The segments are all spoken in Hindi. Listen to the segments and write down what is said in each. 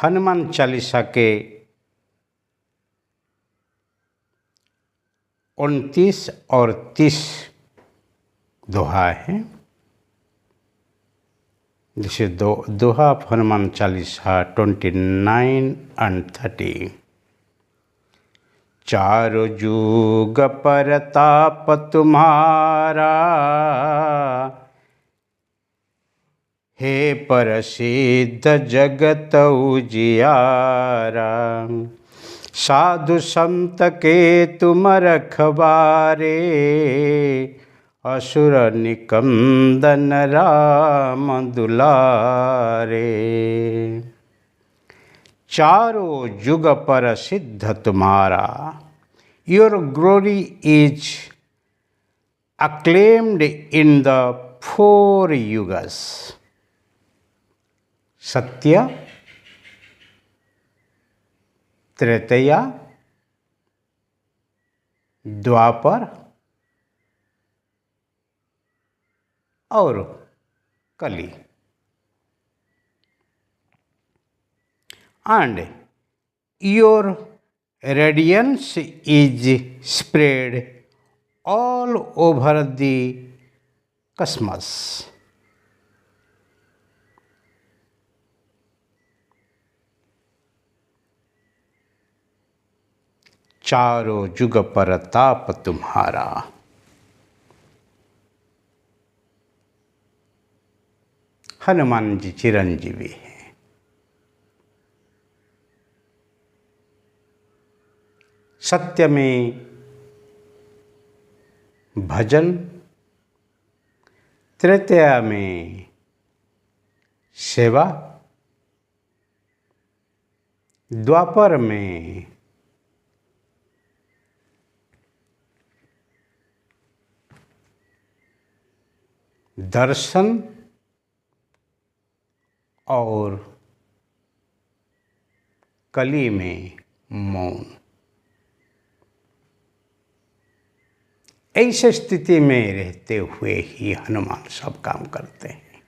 हनुमान चालीसा के 29 और 30 दोहा हैं। जैसे दोहा ऑफ हनुमान चालीसा 29 and 30। चारों जुग परताप तुम्हारा, हे प्रसिद्ध जगत उजियारा। साधु संत के तुम रखवारे, असुर निकंदन राम दुलारे। चारों जुग पर सिद्ध तुम्हारा, your glory is acclaimed in the 4 yugas. सत्य, त्रेतया, द्वापर और कली। And your radiance is spread all over the cosmos। चारों जुग पर ताप तुम्हारा। हनुमान जी चिरंजीवी हैं। सत्य में भजन, त्रेतया में सेवा, द्वापर में दर्शन और कली में मौन। ऐसे स्थिति में रहते हुए ही हनुमान सब काम करते हैं।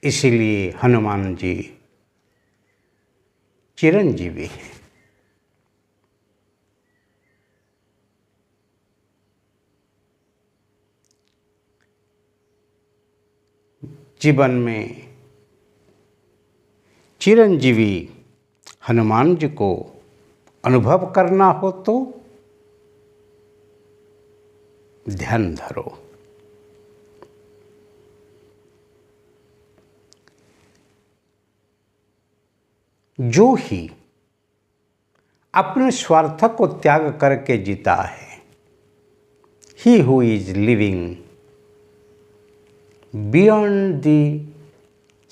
इसीलिए हनुमान जी चिरंजीवी हैं। जीवन में चिरंजीवी हनुमान जी को अनुभव करना हो तो ध्यान धरो। जो ही अपने स्वार्थ को त्याग करके जीता है, he who is living beyond the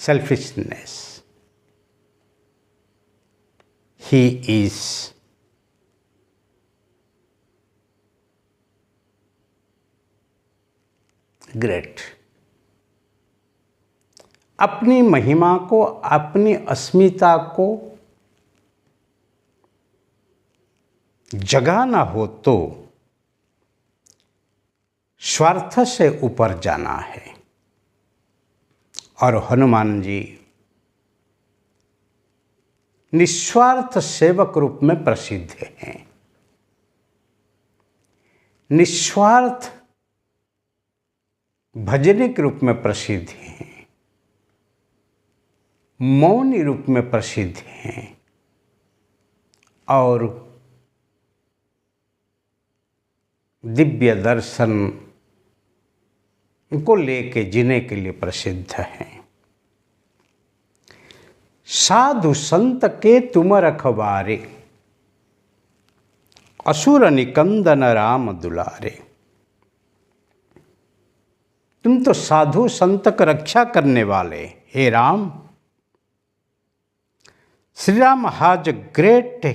selfishness, he is great। अपनी महिमा को, अपनी अस्मिता को जगाना हो तो स्वार्थ से ऊपर जाना है। और हनुमान जी निस्वार्थ सेवक रूप में प्रसिद्ध हैं। निस्वार्थ भजनिक रूप में प्रसिद्ध हैं। मौनी रूप में प्रसिद्ध हैं। और दिव्य दर्शन को लेके जीने के लिए प्रसिद्ध हैं। साधु संत के तुम रखवारे, असुर निकंदन राम दुलारे। तुम तो साधु संत की रक्षा करने वाले हे Ram. Shri Ram has great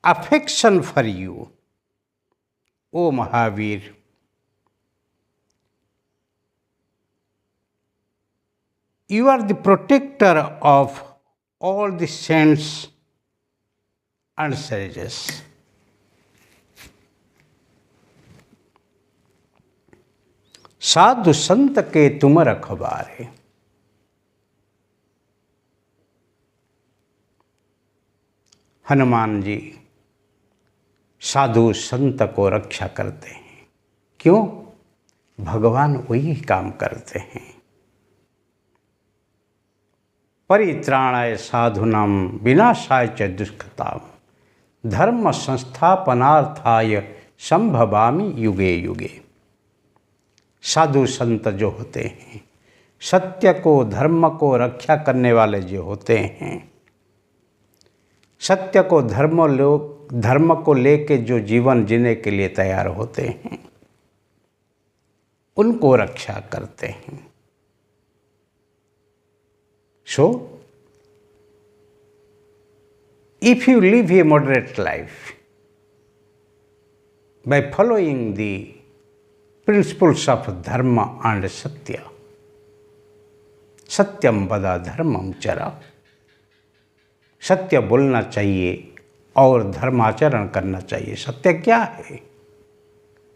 affection for you, O Mahavir. You are the protector of all the saints and sages. साधु संत के तुम रखवारे। हनुमान जी साधु संत को रक्षा करते हैं। क्यों? भगवान वही काम करते हैं। परित्राणाय साधूनां विनाशाय च दुष्कृतां धर्म संस्थापनार्थाय संभवामि युगे युगे। साधु संत जो होते हैं, सत्य को धर्म को रक्षा करने वाले जो होते हैं, सत्य को धर्म को लेके जो जीवन जीने के लिए तैयार होते हैं, उनको रक्षा करते हैं। So if you live A moderate life by following the principles of dharma and satya, सत्यम वद धर्मम चरा, सत्य बोलना चाहिए और धर्माचरण करना चाहिए। सत्य क्या है?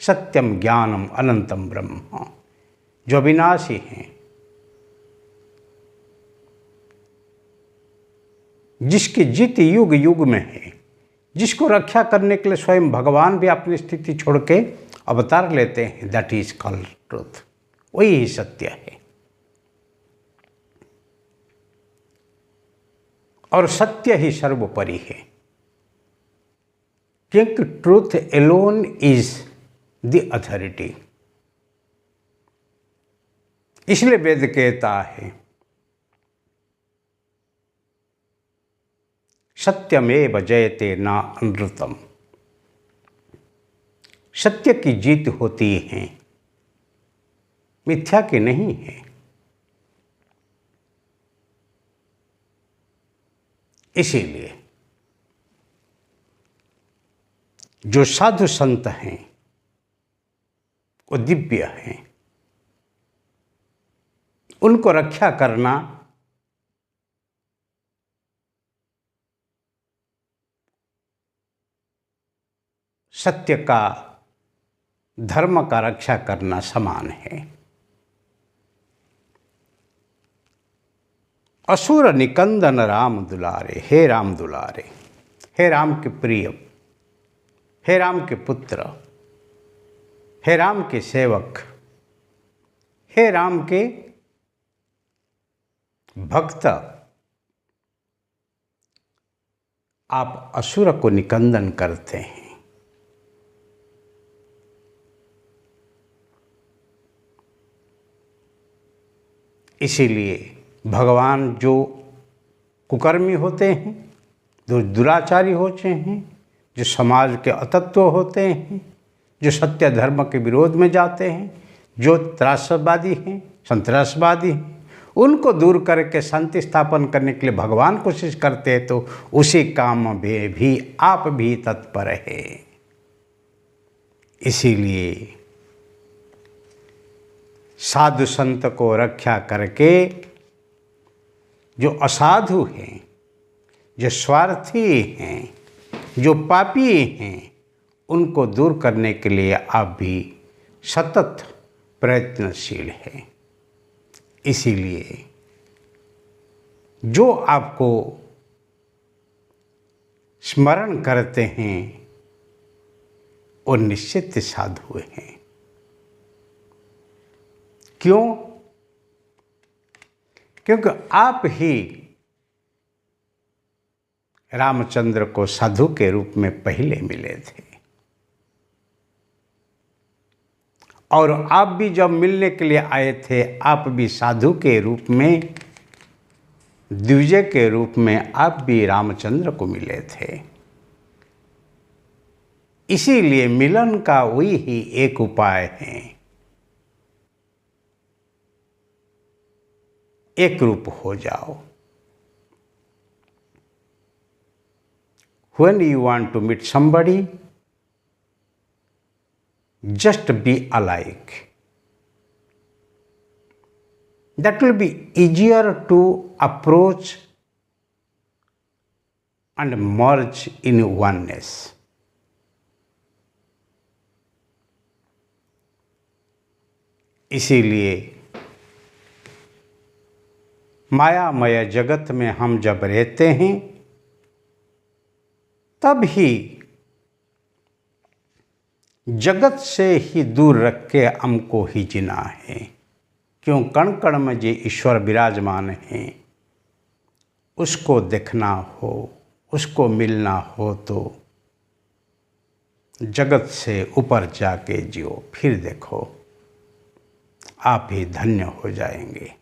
सत्यम ज्ञानम अनंतम ब्रह्म, जो अविनाशी हैं, जिसकी जीत युग युग में है, जिसको रक्षा करने के लिए स्वयं भगवान भी अपनी स्थिति छोड़ के अवतार लेते हैं। That is called truth. वही ही सत्य है। और सत्य ही सर्वोपरि है, क्योंकि truth alone is the authority. इसलिए वेद कहता है सत्यमेव जयते न अनृतम। सत्य की जीत होती है, मिथ्या की नहीं है। इसीलिए जो साधु संत हैं वो दिव्य हैं। उनको रक्षा करना सत्य का, धर्म का रक्षा करना समान है। असुर निकंदन राम दुलारे, हे राम दुलारे, हे राम के प्रिय, हे राम के पुत्र, हे राम के सेवक, हे राम के भक्त, आप असुर को निकंदन करते हैं। इसीलिए भगवान जो कुकर्मी होते हैं, जो दुराचारी होते हैं, जो समाज के अतत्व होते हैं, जो सत्य धर्म के विरोध में जाते हैं, जो त्रासवादी हैं, संतरासवादी हैं, उनको दूर करके शांति स्थापन करने के लिए भगवान कोशिश करते हैं। तो उसी काम में भी आप भी तत्पर है। इसीलिए साधु संत को रक्षा करके जो असाधु हैं, जो स्वार्थी हैं, जो पापी हैं, उनको दूर करने के लिए आप भी सतत प्रयत्नशील हैं। इसीलिए जो आपको स्मरण करते हैं वो निश्चित साधु हैं। क्यों? क्योंकि आप ही रामचंद्र को साधु के रूप में पहले मिले थे, और आप भी जब मिलने के लिए आए थे, आप भी साधु के रूप में, द्विजय के रूप में आप भी रामचंद्र को मिले थे। इसीलिए मिलन का वही ही एक उपाय है, एक रूप हो जाओ। When you want to meet somebody, just be alike. That will be easier to approach and merge in oneness. इसीलिए मायामय जगत में हम जब रहते हैं तब ही जगत से ही दूर रख के हमको ही जीना है। क्यों? कण कण में जो ईश्वर विराजमान हैं उसको देखना हो, उसको मिलना हो तो जगत से ऊपर जाके जियो, फिर देखो आप ही धन्य हो जाएंगे।